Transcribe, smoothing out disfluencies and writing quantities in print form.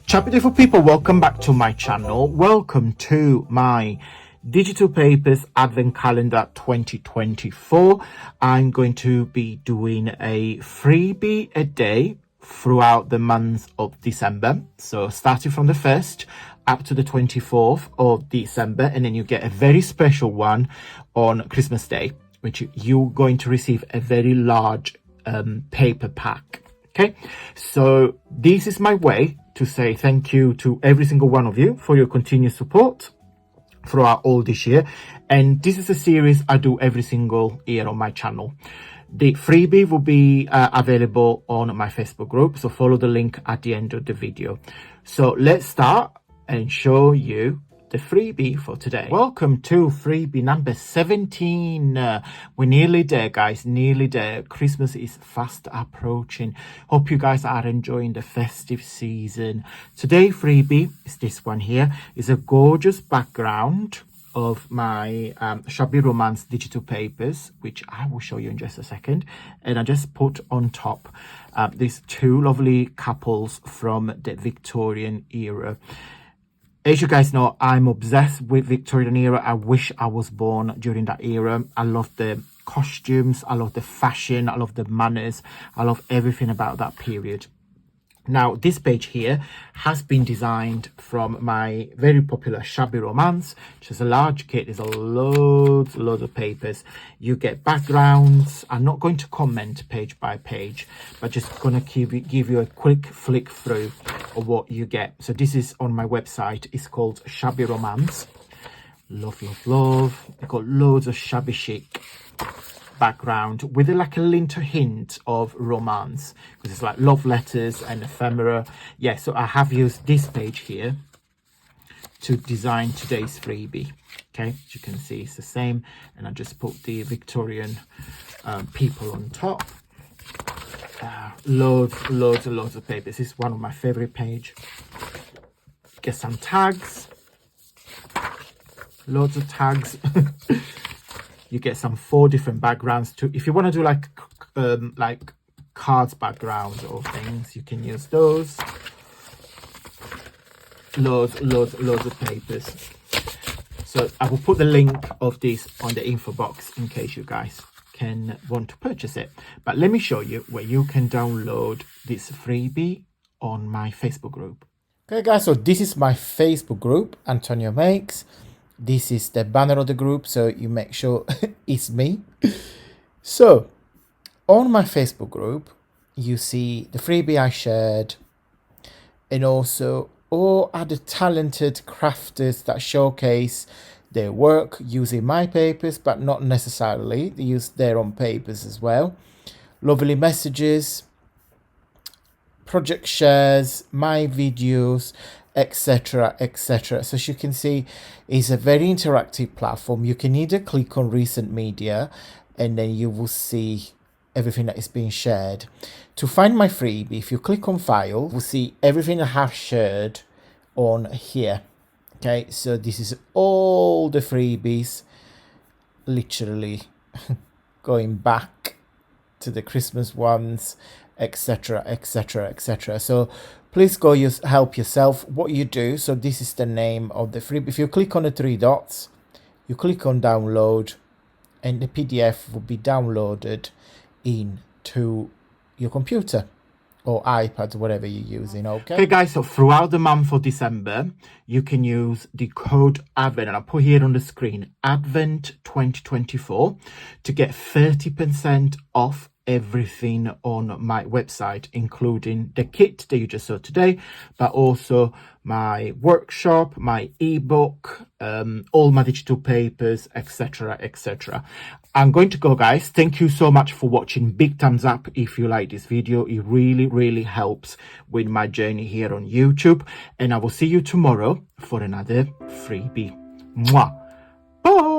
Chapter beautiful people, welcome back to my channel. Welcome to my digital papers advent calendar 2024. I'm going to be doing a freebie a day throughout the month of December, so starting from the 1st up to the 24th of December, and then you get a very special one on Christmas Day, which you're going to receive a very large paper pack. Okay, so this is my way to say thank you to every single one of you for your continued support throughout all this year. And this is a series I do every single year on my channel. The freebie will be available on my Facebook group, so follow the link at the end of the video. So let's start and show you the freebie for today. Welcome to freebie number 17. We're nearly there, guys, nearly there. Christmas is fast approaching. Hope you guys are enjoying the festive season. Today freebie is this one here. It's a gorgeous background of my Shabby Romance digital papers, which I will show you in just a second. And I just put on top these two lovely couples from the Victorian era. As you guys know, I'm obsessed with Victorian era. I wish I was born during that era. I love the costumes, I love the fashion, I love the manners, I love everything about that period. Now, this page here has been designed from my very popular Shabby Romance, which is a large kit. There's a loads of papers. You get backgrounds. I'm not going to comment page by page, but just going to give you a quick flick through of what you get. So this is on my website. It's called Shabby Romance. Love, love, love. They've got loads of shabby chic background with like a little hint of romance, because it's like love letters and ephemera. Yeah, so I have used this page here to design today's freebie. Okay, as you can see, it's the same, and I just put the Victorian people on top. Loads of papers. This is one of my favorite page. Get some tags, loads of tags. You get some 4 different backgrounds too. If you want to do like cards backgrounds or things, you can use those. Loads of papers. So I will put the link of this on the info box in case you guys can want to purchase it. But let me show you where you can download this freebie on my Facebook group. Okay guys, so this is my Facebook group, AntonioMakes. This is the banner of the group, so you make sure it's me. So on my Facebook group, you see the freebie I shared, and also all other talented crafters that showcase their work using my papers, but not necessarily. They use their own papers as well. Lovely messages, project shares, my videos, etc, etc. So as you can see, it's a very interactive platform. You can either click on recent media and then you will see everything that is being shared. To find my freebie, if you click on file, you'll see everything I have shared on here. Okay, so this is all the freebies, literally going back to the Christmas ones, etc, etc, etc. So please go help yourself. What you do, so this is the name of the freebie. If you click on the 3 dots, you click on download, and the PDF will be downloaded into your computer or iPad, whatever you're using. Okay guys, so throughout the month of December, you can use the code ADVENT, and I'll put here on the screen, ADVENT 2024, to get 30% off everything on my website, including the kit that you just saw today, but also my workshop, my ebook, all my digital papers, etc, etc. I'm going to go, guys. Thank you so much for watching. Big thumbs up if you like this video. It really helps with my journey here on YouTube, and I will see you tomorrow for another freebie. Mwah. Bye.